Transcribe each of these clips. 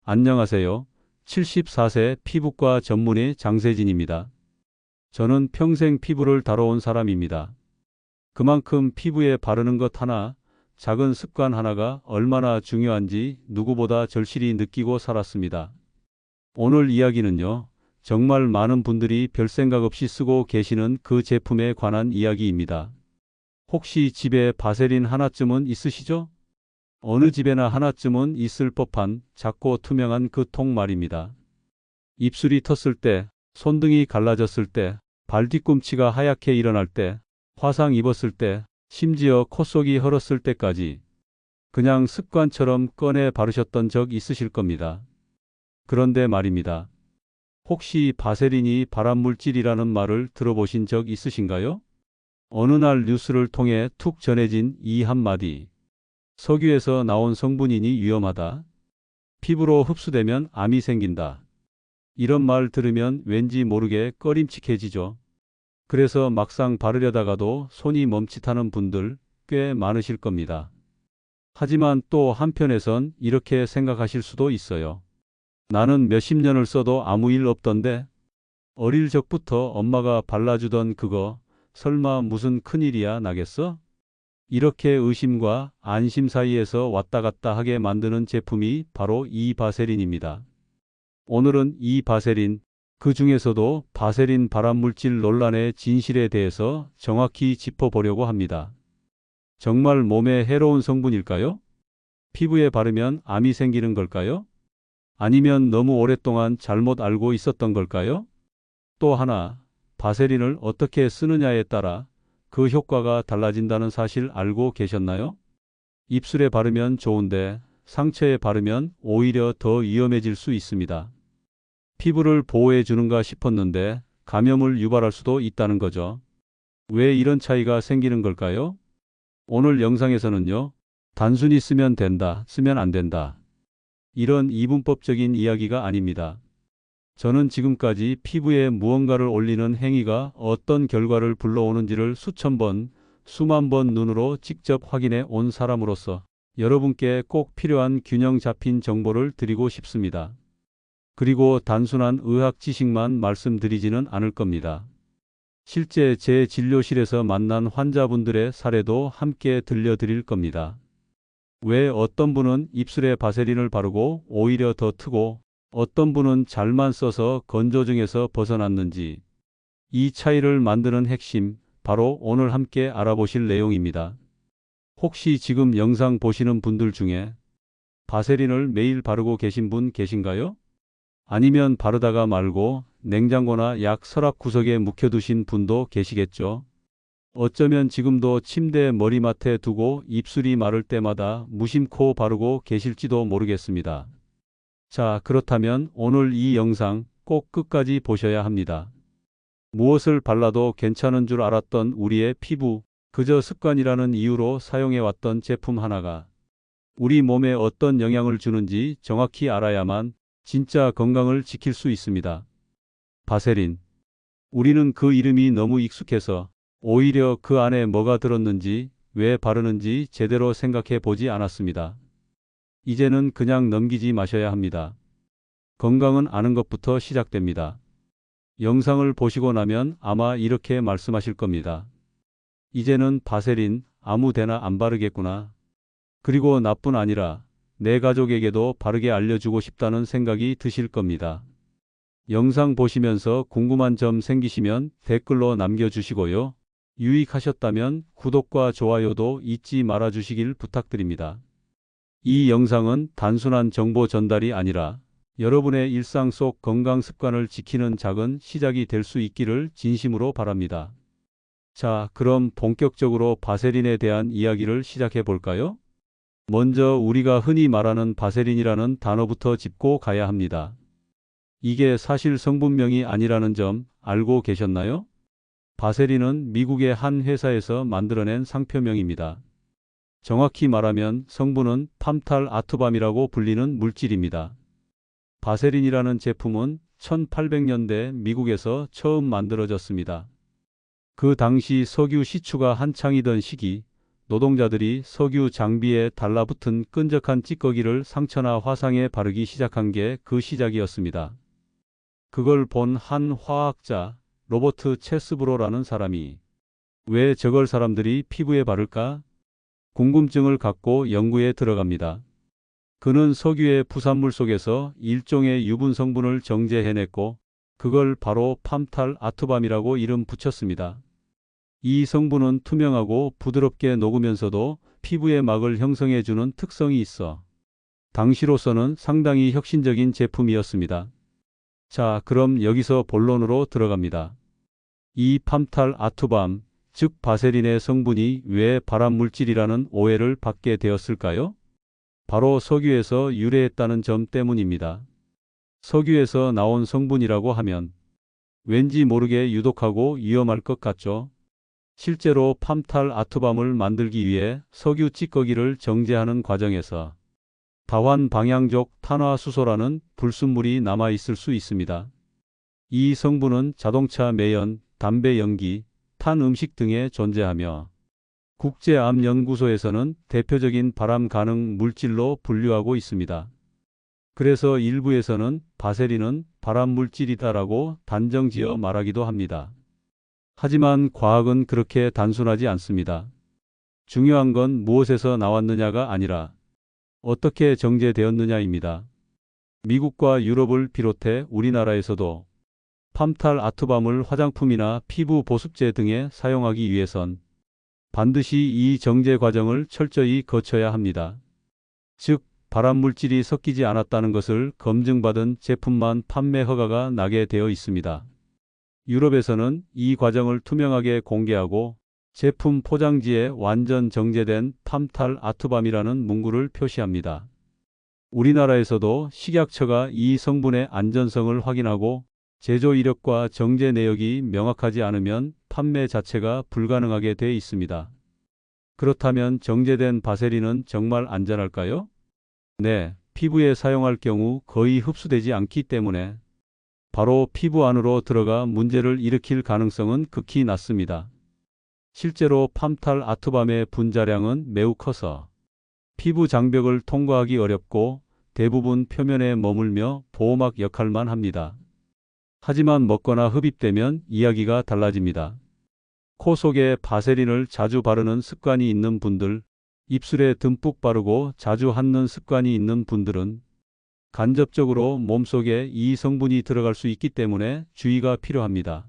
안녕하세요. 74세 피부과 전문의 장세진입니다. 저는 평생 피부를 다뤄온 사람입니다. 그만큼 피부에 바르는 것 하나, 작은 습관 하나가 얼마나 중요한지 누구보다 절실히 느끼고 살았습니다. 오늘 이야기는요, 정말 많은 분들이 별 생각 없이 쓰고 계시는 그 제품에 관한 이야기입니다. 혹시 집에 바세린 하나쯤은 있으시죠? 어느 집에나 하나쯤은 있을 법한 작고 투명한 그 통 말입니다. 입술이 텄을 때, 손등이 갈라졌을 때, 발 뒤꿈치가 하얗게 일어날 때, 화상 입었을 때, 심지어 콧속이 헐었을 때까지 그냥 습관처럼 꺼내 바르셨던 적 있으실 겁니다. 그런데 말입니다. 혹시 바세린이 발암물질이라는 말을 들어보신 적 있으신가요? 어느 날 뉴스를 통해 툭 전해진 이 한마디. 석유에서 나온 성분이니 위험하다. 피부로 흡수되면 암이 생긴다. 이런 말 들으면 왠지 모르게 꺼림칙해지죠. 그래서 막상 바르려다가도 손이 멈칫하는 분들 꽤 많으실 겁니다. 하지만 또 한편에선 이렇게 생각하실 수도 있어요. 나는 몇십 년을 써도 아무 일 없던데? 어릴 적부터 엄마가 발라주던 그거 설마 무슨 큰일이야 나겠어? 이렇게 의심과 안심 사이에서 왔다 갔다 하게 만드는 제품이 바로 이 바세린입니다. 오늘은 이 바세린, 그 중에서도 바세린 발암물질 논란의 진실에 대해서 정확히 짚어보려고 합니다. 정말 몸에 해로운 성분일까요? 피부에 바르면 암이 생기는 걸까요? 아니면 너무 오랫동안 잘못 알고 있었던 걸까요? 또 하나, 바세린을 어떻게 쓰느냐에 따라 그 효과가 달라진다는 사실 알고 계셨나요? 입술에 바르면 좋은데 상처에 바르면 오히려 더 위험해질 수 있습니다. 피부를 보호해 주는가 싶었는데 감염을 유발할 수도 있다는 거죠. 왜 이런 차이가 생기는 걸까요? 오늘 영상에서는요, 단순히 쓰면 된다, 쓰면 안 된다. 이런 이분법적인 이야기가 아닙니다. 저는 지금까지 피부에 무언가를 올리는 행위가 어떤 결과를 불러오는지를 수천 번, 수만 번 눈으로 직접 확인해 온 사람으로서 여러분께 꼭 필요한 균형 잡힌 정보를 드리고 싶습니다. 그리고 단순한 의학 지식만 말씀드리지는 않을 겁니다. 실제 제 진료실에서 만난 환자분들의 사례도 함께 들려드릴 겁니다. 왜 어떤 분은 입술에 바세린을 바르고 오히려 더 트고 어떤 분은 잘만 써서 건조증에서 벗어났는지, 이 차이를 만드는 핵심, 바로 오늘 함께 알아보실 내용입니다. 혹시 지금 영상 보시는 분들 중에 바세린을 매일 바르고 계신 분 계신가요? 아니면 바르다가 말고 냉장고나 약 서랍 구석에 묵혀두신 분도 계시겠죠? 어쩌면 지금도 침대 머리맡에 두고 입술이 마를 때마다 무심코 바르고 계실지도 모르겠습니다. 자, 그렇다면 오늘 이 영상 꼭 끝까지 보셔야 합니다. 무엇을 발라도 괜찮은 줄 알았던 우리의 피부, 그저 습관이라는 이유로 사용해왔던 제품 하나가 우리 몸에 어떤 영향을 주는지 정확히 알아야만 진짜 건강을 지킬 수 있습니다. 바세린. 우리는 그 이름이 너무 익숙해서 오히려 그 안에 뭐가 들었는지, 왜 바르는지 제대로 생각해 보지 않았습니다. 이제는 그냥 넘기지 마셔야 합니다. 건강은 아는 것부터 시작됩니다. 영상을 보시고 나면 아마 이렇게 말씀하실 겁니다. 이제는 바세린 아무 데나 안 바르겠구나. 그리고 나뿐 아니라 내 가족에게도 바르게 알려주고 싶다는 생각이 드실 겁니다. 영상 보시면서 궁금한 점 생기시면 댓글로 남겨주시고요. 유익하셨다면 구독과 좋아요도 잊지 말아 주시길 부탁드립니다. 이 영상은 단순한 정보 전달이 아니라 여러분의 일상 속 건강 습관을 지키는 작은 시작이 될 수 있기를 진심으로 바랍니다. 자, 그럼 본격적으로 바세린에 대한 이야기를 시작해 볼까요? 먼저 우리가 흔히 말하는 바세린이라는 단어부터 짚고 가야 합니다. 이게 사실 성분명이 아니라는 점 알고 계셨나요? 바세린은 미국의 한 회사에서 만들어낸 상표명입니다. 정확히 말하면 성분은 팜탈 아투밤이라고 불리는 물질입니다. 바세린이라는 제품은 1800년대 미국에서 처음 만들어졌습니다. 그 당시 석유 시추가 한창이던 시기, 노동자들이 석유 장비에 달라붙은 끈적한 찌꺼기를 상처나 화상에 바르기 시작한 게 그 시작이었습니다. 그걸 본 한 화학자, 로버트 체스브로라는 사람이 왜 저걸 사람들이 피부에 바를까? 궁금증을 갖고 연구에 들어갑니다. 그는 석유의 부산물 속에서 일종의 유분 성분을 정제해냈고 그걸 바로 팜탈 아투밤이라고 이름 붙였습니다. 이 성분은 투명하고 부드럽게 녹으면서도 피부에 막을 형성해주는 특성이 있어 당시로서는 상당히 혁신적인 제품이었습니다. 자, 그럼 여기서 본론으로 들어갑니다. 이 팜탈 아투밤, 즉 바세린의 성분이 왜 발암물질이라는 오해를 받게 되었을까요? 바로 석유에서 유래했다는 점 때문입니다. 석유에서 나온 성분이라고 하면 왠지 모르게 유독하고 위험할 것 같죠? 실제로 팜탈 아투밤을 만들기 위해 석유 찌꺼기를 정제하는 과정에서 다환 방향족 탄화수소라는 불순물이 남아 있을 수 있습니다. 이 성분은 자동차 매연, 담배 연기, 탄 음식 등에 존재하며 국제암연구소에서는 대표적인 발암 가능 물질로 분류하고 있습니다. 그래서 일부에서는 바세린은 발암물질이다라고 단정지어 말하기도 합니다. 하지만 과학은 그렇게 단순하지 않습니다. 중요한 건 무엇에서 나왔느냐가 아니라 어떻게 정제되었느냐입니다. 미국과 유럽을 비롯해 우리나라에서도 팜탈 아투밤을 화장품이나 피부 보습제 등에 사용하기 위해선 반드시 이 정제 과정을 철저히 거쳐야 합니다. 즉, 발암물질이 섞이지 않았다는 것을 검증받은 제품만 판매 허가가 나게 되어 있습니다. 유럽에서는 이 과정을 투명하게 공개하고 제품 포장지에 완전 정제된 팜탈 아투밤이라는 문구를 표시합니다. 우리나라에서도 식약처가 이 성분의 안전성을 확인하고 제조 이력과 정제 내역이 명확하지 않으면 판매 자체가 불가능하게 돼 있습니다. 그렇다면 정제된 바세린은 정말 안전할까요? 네, 피부에 사용할 경우 거의 흡수되지 않기 때문에 바로 피부 안으로 들어가 문제를 일으킬 가능성은 극히 낮습니다. 실제로 팜탈 아투밤의 분자량은 매우 커서 피부 장벽을 통과하기 어렵고 대부분 표면에 머물며 보호막 역할만 합니다. 하지만 먹거나 흡입되면 이야기가 달라집니다. 코 속에 바세린을 자주 바르는 습관이 있는 분들, 입술에 듬뿍 바르고 자주 핥는 습관이 있는 분들은 간접적으로 몸속에 이 성분이 들어갈 수 있기 때문에 주의가 필요합니다.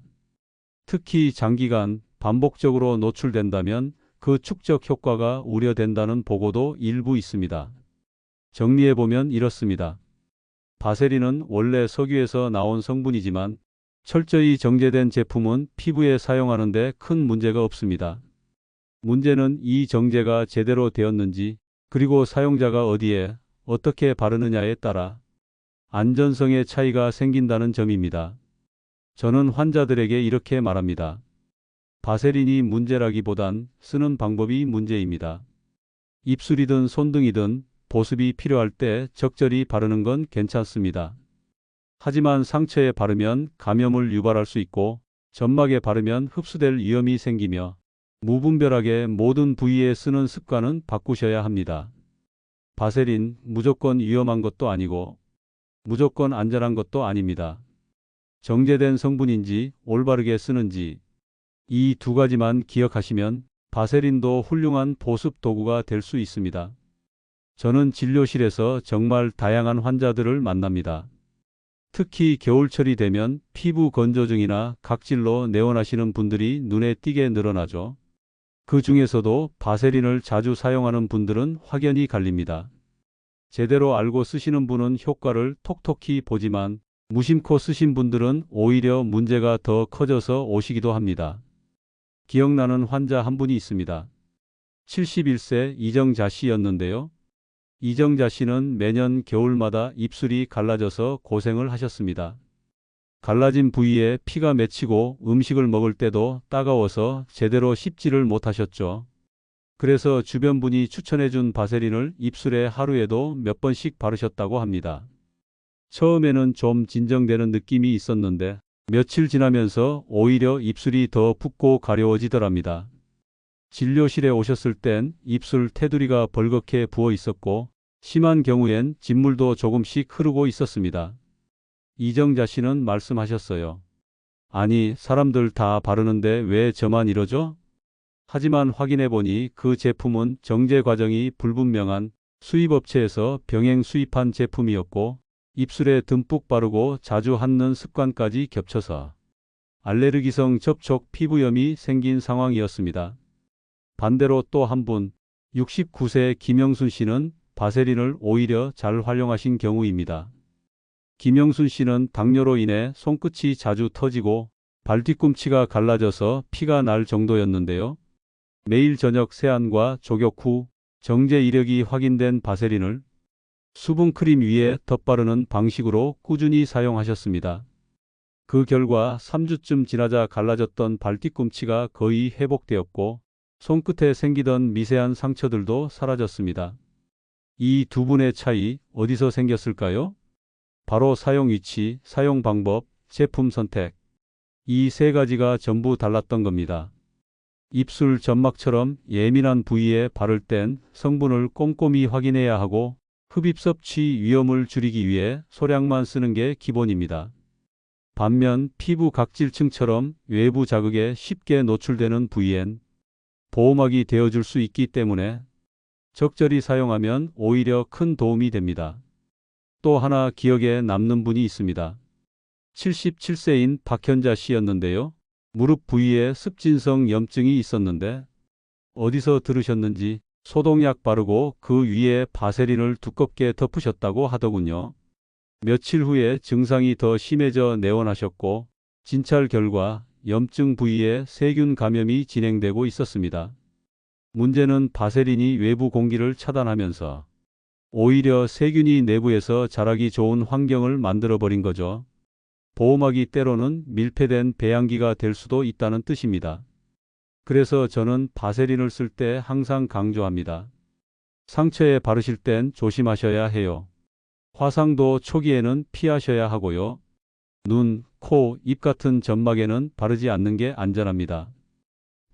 특히 장기간 반복적으로 노출된다면 그 축적 효과가 우려된다는 보고도 일부 있습니다. 정리해보면 이렇습니다. 바세린은 원래 석유에서 나온 성분이지만 철저히 정제된 제품은 피부에 사용하는데 큰 문제가 없습니다. 문제는 이 정제가 제대로 되었는지 그리고 사용자가 어디에 어떻게 바르느냐에 따라 안전성의 차이가 생긴다는 점입니다. 저는 환자들에게 이렇게 말합니다. 바세린이 문제라기보단 쓰는 방법이 문제입니다. 입술이든 손등이든 보습이 필요할 때 적절히 바르는 건 괜찮습니다. 하지만 상처에 바르면 감염을 유발할 수 있고 점막에 바르면 흡수될 위험이 생기며 무분별하게 모든 부위에 쓰는 습관은 바꾸셔야 합니다. 바세린 무조건 위험한 것도 아니고 무조건 안전한 것도 아닙니다. 정제된 성분인지 올바르게 쓰는지 이 두 가지만 기억하시면 바세린도 훌륭한 보습 도구가 될 수 있습니다. 저는 진료실에서 정말 다양한 환자들을 만납니다. 특히 겨울철이 되면 피부 건조증이나 각질로 내원하시는 분들이 눈에 띄게 늘어나죠. 그 중에서도 바세린을 자주 사용하는 분들은 확연히 갈립니다. 제대로 알고 쓰시는 분은 효과를 톡톡히 보지만 무심코 쓰신 분들은 오히려 문제가 더 커져서 오시기도 합니다. 기억나는 환자 한 분이 있습니다. 71세 이정자 씨였는데요. 이정자 씨는 매년 겨울마다 입술이 갈라져서 고생을 하셨습니다. 갈라진 부위에 피가 맺히고 음식을 먹을 때도 따가워서 제대로 씹지를 못하셨죠. 그래서 주변 분이 추천해준 바세린을 입술에 하루에도 몇 번씩 바르셨다고 합니다. 처음에는 좀 진정되는 느낌이 있었는데 며칠 지나면서 오히려 입술이 더 붓고 가려워지더랍니다. 진료실에 오셨을 땐 입술 테두리가 벌겋게 부어 있었고 심한 경우엔 진물도 조금씩 흐르고 있었습니다. 이정자 씨는 말씀하셨어요. 아니, 사람들 다 바르는데 왜 저만 이러죠? 하지만 확인해보니 그 제품은 정제 과정이 불분명한 수입업체에서 병행 수입한 제품이었고 입술에 듬뿍 바르고 자주 핥는 습관까지 겹쳐서 알레르기성 접촉 피부염이 생긴 상황이었습니다. 반대로 또 한 분, 69세 김영순 씨는 바세린을 오히려 잘 활용하신 경우입니다. 김영순 씨는 당뇨로 인해 손끝이 자주 터지고 발 뒤꿈치가 갈라져서 피가 날 정도였는데요. 매일 저녁 세안과 족욕 후 정제 이력이 확인된 바세린을 수분크림 위에 덧바르는 방식으로 꾸준히 사용하셨습니다. 그 결과 3주쯤 지나자 갈라졌던 발 뒤꿈치가 거의 회복되었고 손끝에 생기던 미세한 상처들도 사라졌습니다. 이 두 분의 차이 어디서 생겼을까요? 바로 사용 위치, 사용 방법, 제품 선택. 이 세 가지가 전부 달랐던 겁니다. 입술 점막처럼 예민한 부위에 바를 땐 성분을 꼼꼼히 확인해야 하고 흡입 섭취 위험을 줄이기 위해 소량만 쓰는 게 기본입니다. 반면 피부 각질층처럼 외부 자극에 쉽게 노출되는 부위엔 보호막이 되어줄 수 있기 때문에 적절히 사용하면 오히려 큰 도움이 됩니다. 또 하나 기억에 남는 분이 있습니다. 77세인 박현자 씨였는데요. 무릎 부위에 습진성 염증이 있었는데 어디서 들으셨는지 소독약 바르고 그 위에 바세린을 두껍게 덮으셨다고 하더군요. 며칠 후에 증상이 더 심해져 내원하셨고 진찰 결과 염증 부위에 세균 감염이 진행되고 있었습니다. 문제는 바세린이 외부 공기를 차단하면서 오히려 세균이 내부에서 자라기 좋은 환경을 만들어버린 거죠. 보호막이 때로는 밀폐된 배양기가 될 수도 있다는 뜻입니다. 그래서 저는 바세린을 쓸 때 항상 강조합니다. 상처에 바르실 땐 조심하셔야 해요. 화상도 초기에는 피하셔야 하고요. 눈, 코, 입 같은 점막에는 바르지 않는 게 안전합니다.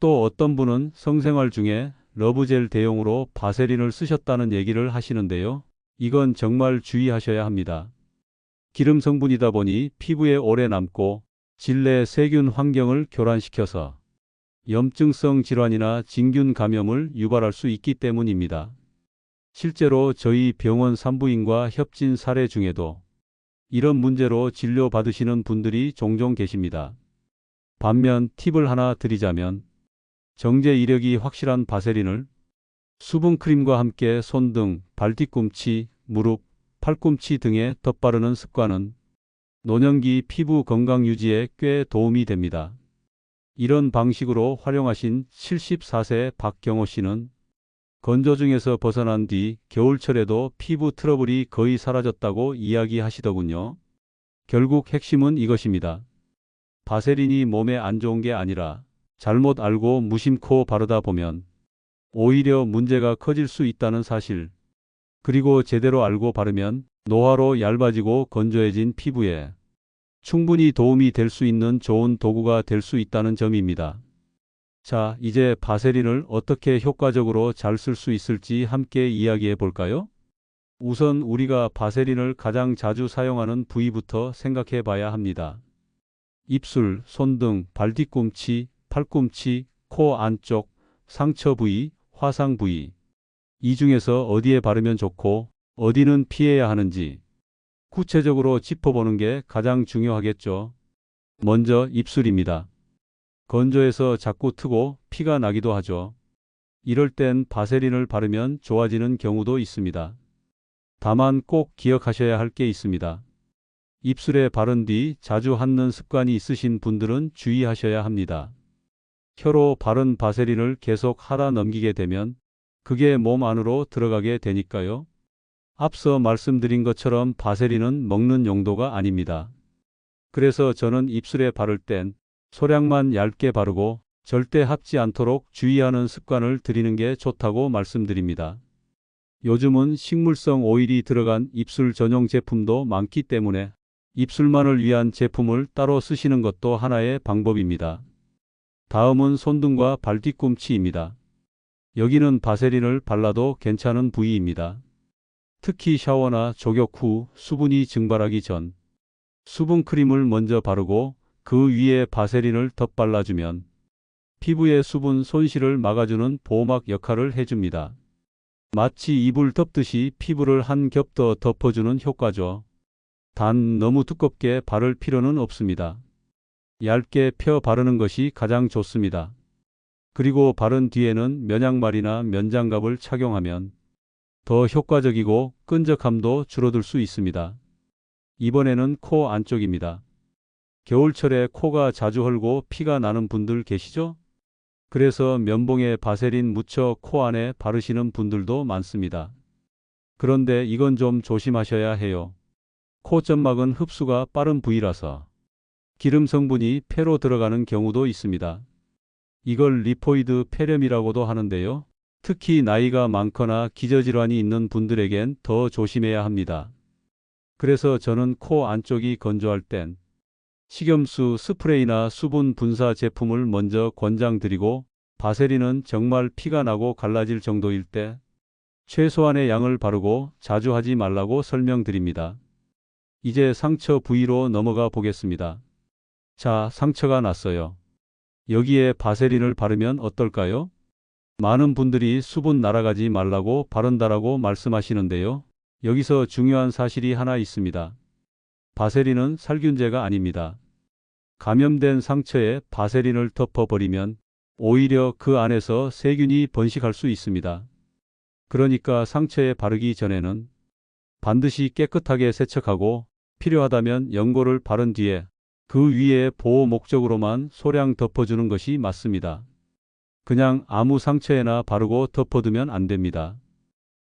또 어떤 분은 성생활 중에 러브젤 대용으로 바세린을 쓰셨다는 얘기를 하시는데요. 이건 정말 주의하셔야 합니다. 기름 성분이다 보니 피부에 오래 남고 질내 세균 환경을 교란시켜서 염증성 질환이나 진균 감염을 유발할 수 있기 때문입니다. 실제로 저희 병원 산부인과 협진 사례 중에도 이런 문제로 진료받으시는 분들이 종종 계십니다. 반면 팁을 하나 드리자면 정제 이력이 확실한 바세린을 수분크림과 함께 손등, 발뒤꿈치, 무릎, 팔꿈치 등에 덧바르는 습관은 노년기 피부 건강 유지에 꽤 도움이 됩니다. 이런 방식으로 활용하신 74세 박경호 씨는 건조증에서 벗어난 뒤 겨울철에도 피부 트러블이 거의 사라졌다고 이야기하시더군요. 결국 핵심은 이것입니다. 바세린이 몸에 안 좋은 게 아니라 잘못 알고 무심코 바르다 보면 오히려 문제가 커질 수 있다는 사실. 그리고 제대로 알고 바르면 노화로 얇아지고 건조해진 피부에 충분히 도움이 될 수 있는 좋은 도구가 될 수 있다는 점입니다. 자, 이제 바세린을 어떻게 효과적으로 잘 쓸 수 있을지 함께 이야기해 볼까요? 우선 우리가 바세린을 가장 자주 사용하는 부위부터 생각해 봐야 합니다. 입술, 손등, 발뒤꿈치, 팔꿈치, 코 안쪽, 상처 부위, 화상 부위. 이 중에서 어디에 바르면 좋고 어디는 피해야 하는지 구체적으로 짚어보는 게 가장 중요하겠죠. 먼저 입술입니다. 건조해서 자꾸 트고 피가 나기도 하죠. 이럴 땐 바세린을 바르면 좋아지는 경우도 있습니다. 다만 꼭 기억하셔야 할 게 있습니다. 입술에 바른 뒤 자주 핥는 습관이 있으신 분들은 주의하셔야 합니다. 혀로 바른 바세린을 계속 하다 넘기게 되면 그게 몸 안으로 들어가게 되니까요. 앞서 말씀드린 것처럼 바세린은 먹는 용도가 아닙니다. 그래서 저는 입술에 바를 땐 소량만 얇게 바르고 절대 핥지 않도록 주의하는 습관을 들이는 게 좋다고 말씀드립니다. 요즘은 식물성 오일이 들어간 입술 전용 제품도 많기 때문에 입술만을 위한 제품을 따로 쓰시는 것도 하나의 방법입니다. 다음은 손등과 발뒤꿈치입니다. 여기는 바세린을 발라도 괜찮은 부위입니다. 특히 샤워나 족욕 후 수분이 증발하기 전 수분 크림을 먼저 바르고 그 위에 바세린을 덧발라주면 피부의 수분 손실을 막아주는 보호막 역할을 해줍니다. 마치 이불 덮듯이 피부를 한 겹 더 덮어주는 효과죠. 단 너무 두껍게 바를 필요는 없습니다. 얇게 펴 바르는 것이 가장 좋습니다. 그리고 바른 뒤에는 면양말이나 면장갑을 착용하면 더 효과적이고 끈적함도 줄어들 수 있습니다. 이번에는 코 안쪽입니다. 겨울철에 코가 자주 헐고 피가 나는 분들 계시죠? 그래서 면봉에 바세린 묻혀 코 안에 바르시는 분들도 많습니다. 그런데 이건 좀 조심하셔야 해요. 코점막은 흡수가 빠른 부위라서 기름 성분이 폐로 들어가는 경우도 있습니다. 이걸 리포이드 폐렴이라고도 하는데요. 특히 나이가 많거나 기저질환이 있는 분들에겐 더 조심해야 합니다. 그래서 저는 코 안쪽이 건조할 땐 식염수 스프레이나 수분 분사 제품을 먼저 권장드리고 바세린은 정말 피가 나고 갈라질 정도일 때 최소한의 양을 바르고 자주 하지 말라고 설명드립니다. 이제 상처 부위로 넘어가 보겠습니다. 자, 상처가 났어요. 여기에 바세린을 바르면 어떨까요? 많은 분들이 수분 날아가지 말라고 바른다라고 말씀하시는데요. 여기서 중요한 사실이 하나 있습니다. 바세린은 살균제가 아닙니다. 감염된 상처에 바세린을 덮어버리면 오히려 그 안에서 세균이 번식할 수 있습니다. 그러니까 상처에 바르기 전에는 반드시 깨끗하게 세척하고 필요하다면 연고를 바른 뒤에 그 위에 보호 목적으로만 소량 덮어주는 것이 맞습니다. 그냥 아무 상처에나 바르고 덮어두면 안 됩니다.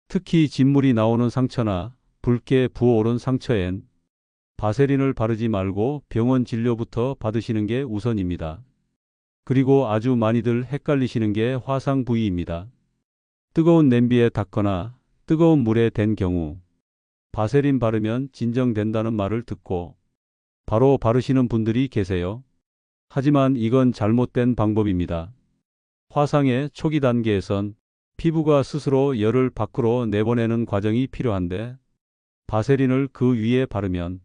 특히 진물이 나오는 상처나 붉게 부어오른 상처엔 바세린을 바르지 말고 병원 진료부터 받으시는 게 우선입니다. 그리고 아주 많이들 헷갈리시는 게 화상 부위입니다. 뜨거운 냄비에 닿거나 뜨거운 물에 댄 경우 바세린 바르면 진정된다는 말을 듣고 바로 바르시는 분들이 계세요. 하지만 이건 잘못된 방법입니다. 화상의 초기 단계에선 피부가 스스로 열을 밖으로 내보내는 과정이 필요한데 바세린을 그 위에 바르면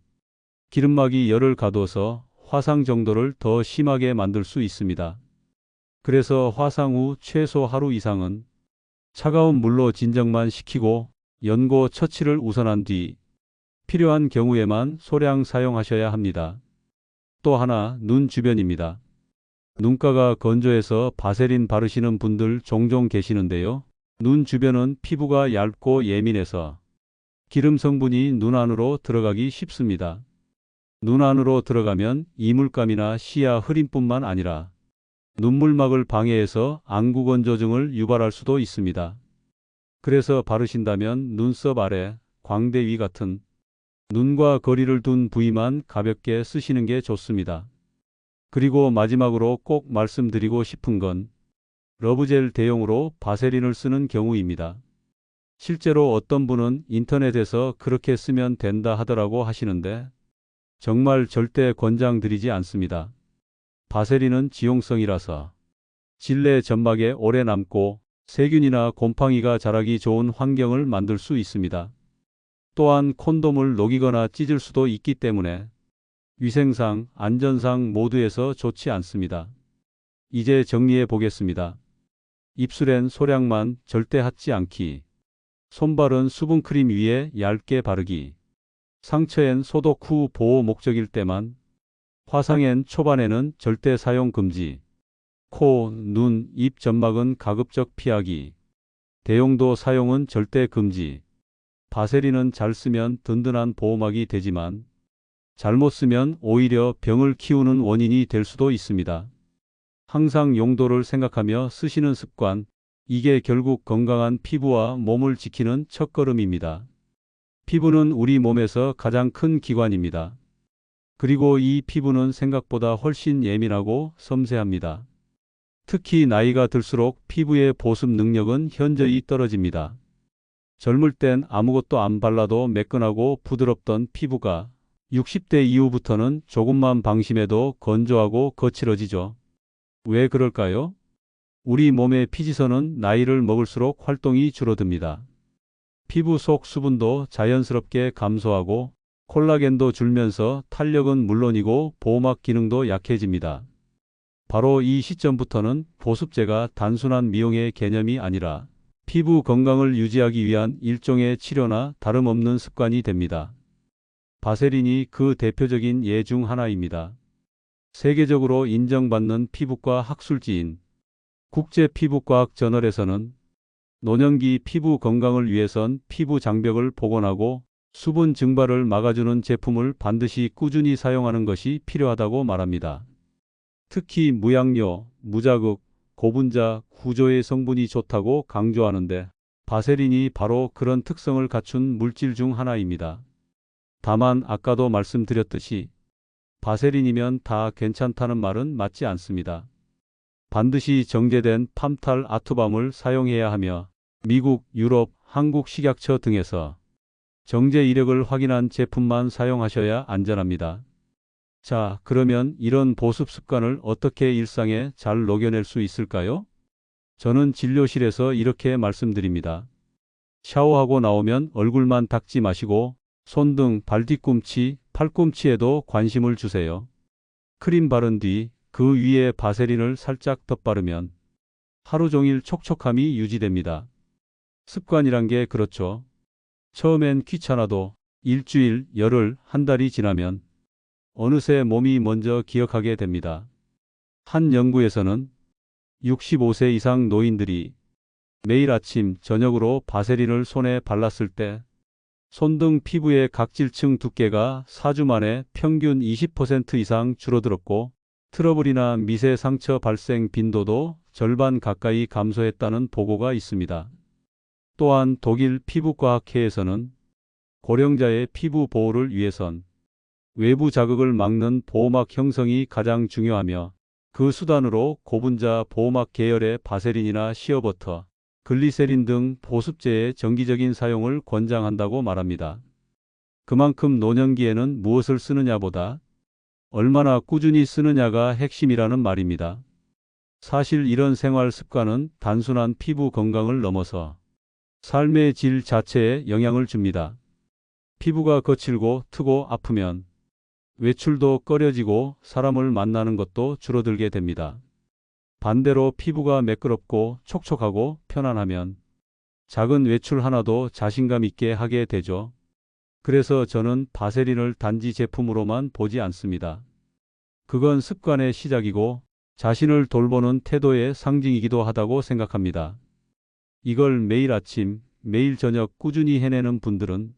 기름막이 열을 가둬서 화상 정도를 더 심하게 만들 수 있습니다. 그래서 화상 후 최소 하루 이상은 차가운 물로 진정만 시키고 연고 처치를 우선한 뒤 필요한 경우에만 소량 사용하셔야 합니다. 또 하나, 눈 주변입니다. 눈가가 건조해서 바세린 바르시는 분들 종종 계시는데요. 눈 주변은 피부가 얇고 예민해서 기름 성분이 눈 안으로 들어가기 쉽습니다. 눈 안으로 들어가면 이물감이나 시야 흐림뿐만 아니라 눈물막을 방해해서 안구건조증을 유발할 수도 있습니다. 그래서 바르신다면 눈썹 아래, 광대 위 같은 눈과 거리를 둔 부위만 가볍게 쓰시는 게 좋습니다. 그리고 마지막으로 꼭 말씀드리고 싶은 건 러브젤 대용으로 바세린을 쓰는 경우입니다. 실제로 어떤 분은 인터넷에서 그렇게 쓰면 된다 하더라고 하시는데 정말 절대 권장드리지 않습니다. 바세린은 지용성이라서 질내 점막에 오래 남고 세균이나 곰팡이가 자라기 좋은 환경을 만들 수 있습니다. 또한 콘돔을 녹이거나 찢을 수도 있기 때문에 위생상, 안전상 모두에서 좋지 않습니다. 이제 정리해 보겠습니다. 입술엔 소량만 절대 핫지 않기. 손발은 수분크림 위에 얇게 바르기. 상처엔 소독 후 보호 목적일 때만. 화상엔 초반에는 절대 사용 금지. 코, 눈, 입 점막은 가급적 피하기. 대용도 사용은 절대 금지. 바세린은 잘 쓰면 든든한 보호막이 되지만 잘못 쓰면 오히려 병을 키우는 원인이 될 수도 있습니다. 항상 용도를 생각하며 쓰시는 습관, 이게 결국 건강한 피부와 몸을 지키는 첫걸음입니다. 피부는 우리 몸에서 가장 큰 기관입니다. 그리고 이 피부는 생각보다 훨씬 예민하고 섬세합니다. 특히 나이가 들수록 피부의 보습 능력은 현저히 떨어집니다. 젊을 땐 아무것도 안 발라도 매끈하고 부드럽던 피부가 60대 이후부터는 조금만 방심해도 건조하고 거칠어지죠. 왜 그럴까요? 우리 몸의 피지선은 나이를 먹을수록 활동이 줄어듭니다. 피부 속 수분도 자연스럽게 감소하고 콜라겐도 줄면서 탄력은 물론이고 보호막 기능도 약해집니다. 바로 이 시점부터는 보습제가 단순한 미용의 개념이 아니라 피부 건강을 유지하기 위한 일종의 치료나 다름없는 습관이 됩니다. 바세린이 그 대표적인 예 중 하나입니다. 세계적으로 인정받는 피부과 학술지인 국제피부과학저널에서는 노년기 피부 건강을 위해선 피부 장벽을 복원하고 수분 증발을 막아주는 제품을 반드시 꾸준히 사용하는 것이 필요하다고 말합니다. 특히 무양료, 무자극, 고분자, 구조의 성분이 좋다고 강조하는데 바세린이 바로 그런 특성을 갖춘 물질 중 하나입니다. 다만 아까도 말씀드렸듯이 바세린이면 다 괜찮다는 말은 맞지 않습니다. 반드시 정제된 팜탈 아투밤을 사용해야 하며 미국, 유럽, 한국 식약처 등에서 정제 이력을 확인한 제품만 사용하셔야 안전합니다. 자, 그러면 이런 보습 습관을 어떻게 일상에 잘 녹여낼 수 있을까요? 저는 진료실에서 이렇게 말씀드립니다. 샤워하고 나오면 얼굴만 닦지 마시고 손 등 발 뒤꿈치, 팔꿈치에도 관심을 주세요. 크림 바른 뒤 그 위에 바세린을 살짝 덧바르면 하루 종일 촉촉함이 유지됩니다. 습관이란 게 그렇죠. 처음엔 귀찮아도 일주일, 열흘, 한 달이 지나면 어느새 몸이 먼저 기억하게 됩니다. 한 연구에서는 65세 이상 노인들이 매일 아침, 저녁으로 바세린을 손에 발랐을 때 손등 피부의 각질층 두께가 4주 만에 평균 20% 이상 줄어들었고 트러블이나 미세 상처 발생 빈도도 절반 가까이 감소했다는 보고가 있습니다. 또한 독일 피부과학회에서는 고령자의 피부 보호를 위해선 외부 자극을 막는 보호막 형성이 가장 중요하며 그 수단으로 고분자 보호막 계열의 바세린이나 시어버터, 글리세린 등 보습제의 정기적인 사용을 권장한다고 말합니다. 그만큼 노년기에는 무엇을 쓰느냐보다 얼마나 꾸준히 쓰느냐가 핵심이라는 말입니다. 사실 이런 생활 습관은 단순한 피부 건강을 넘어서 삶의 질 자체에 영향을 줍니다. 피부가 거칠고 트고 아프면 외출도 꺼려지고 사람을 만나는 것도 줄어들게 됩니다. 반대로 피부가 매끄럽고 촉촉하고 편안하면 작은 외출 하나도 자신감 있게 하게 되죠. 그래서 저는 바세린을 단지 제품으로만 보지 않습니다. 그건 습관의 시작이고 자신을 돌보는 태도의 상징이기도 하다고 생각합니다. 이걸 매일 아침, 매일 저녁 꾸준히 해내는 분들은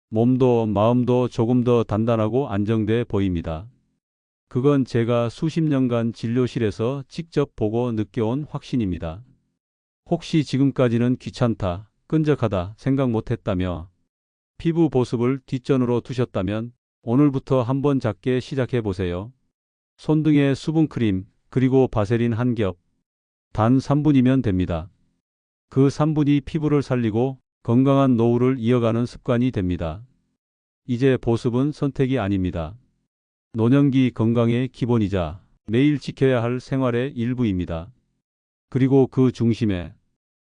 몸도 마음도 조금 더 단단하고 안정돼 보입니다. 그건 제가 수십 년간 진료실에서 직접 보고 느껴온 확신입니다. 혹시 지금까지는 귀찮다, 끈적하다 생각 못했다며 피부 보습을 뒷전으로 두셨다면 오늘부터 한번 작게 시작해 보세요. 손등에 수분크림 그리고 바세린 한 겹, 단 3분이면 됩니다. 그 3분이 피부를 살리고 건강한 노후를 이어가는 습관이 됩니다. 이제 보습은 선택이 아닙니다. 노년기 건강의 기본이자 매일 지켜야 할 생활의 일부입니다. 그리고 그 중심에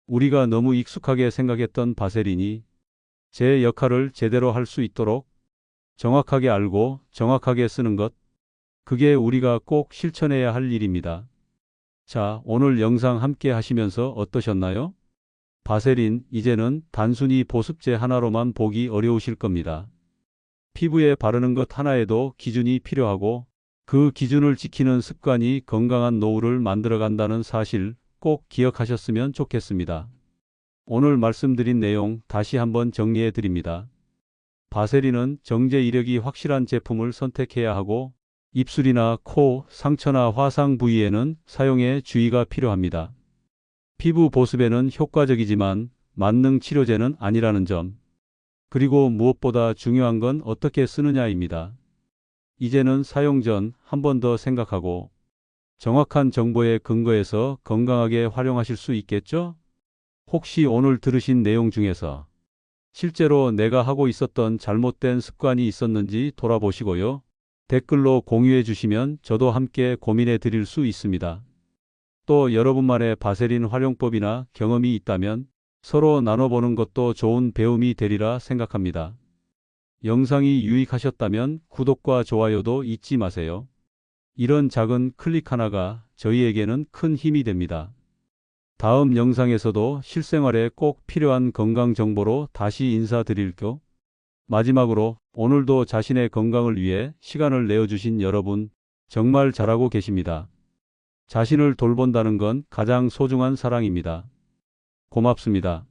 우리가 너무 익숙하게 생각했던 바세린이 제 역할을 제대로 할 수 있도록 정확하게 알고 정확하게 쓰는 것, 그게 우리가 꼭 실천해야 할 일입니다. 자, 오늘 영상 함께 하시면서 어떠셨나요? 바세린, 이제는 단순히 보습제 하나로만 보기 어려우실 겁니다. 피부에 바르는 것 하나에도 기준이 필요하고 그 기준을 지키는 습관이 건강한 노후를 만들어간다는 사실 꼭 기억하셨으면 좋겠습니다. 오늘 말씀드린 내용 다시 한번 정리해 드립니다. 바세린은 정제 이력이 확실한 제품을 선택해야 하고 입술이나 코, 상처나 화상 부위에는 사용에 주의가 필요합니다. 피부 보습에는 효과적이지만 만능 치료제는 아니라는 점. 그리고 무엇보다 중요한 건 어떻게 쓰느냐입니다. 이제는 사용 전 한 번 더 생각하고 정확한 정보에 근거해서 건강하게 활용하실 수 있겠죠? 혹시 오늘 들으신 내용 중에서 실제로 내가 하고 있었던 잘못된 습관이 있었는지 돌아보시고요. 댓글로 공유해 주시면 저도 함께 고민해 드릴 수 있습니다. 또 여러분만의 바세린 활용법이나 경험이 있다면 서로 나눠보는 것도 좋은 배움이 되리라 생각합니다. 영상이 유익하셨다면 구독과 좋아요도 잊지 마세요. 이런 작은 클릭 하나가 저희에게는 큰 힘이 됩니다. 다음 영상에서도 실생활에 꼭 필요한 건강 정보로 다시 인사드릴게요. 마지막으로 오늘도 자신의 건강을 위해 시간을 내어주신 여러분 정말 잘하고 계십니다. 자신을 돌본다는 건 가장 소중한 사랑입니다. 고맙습니다.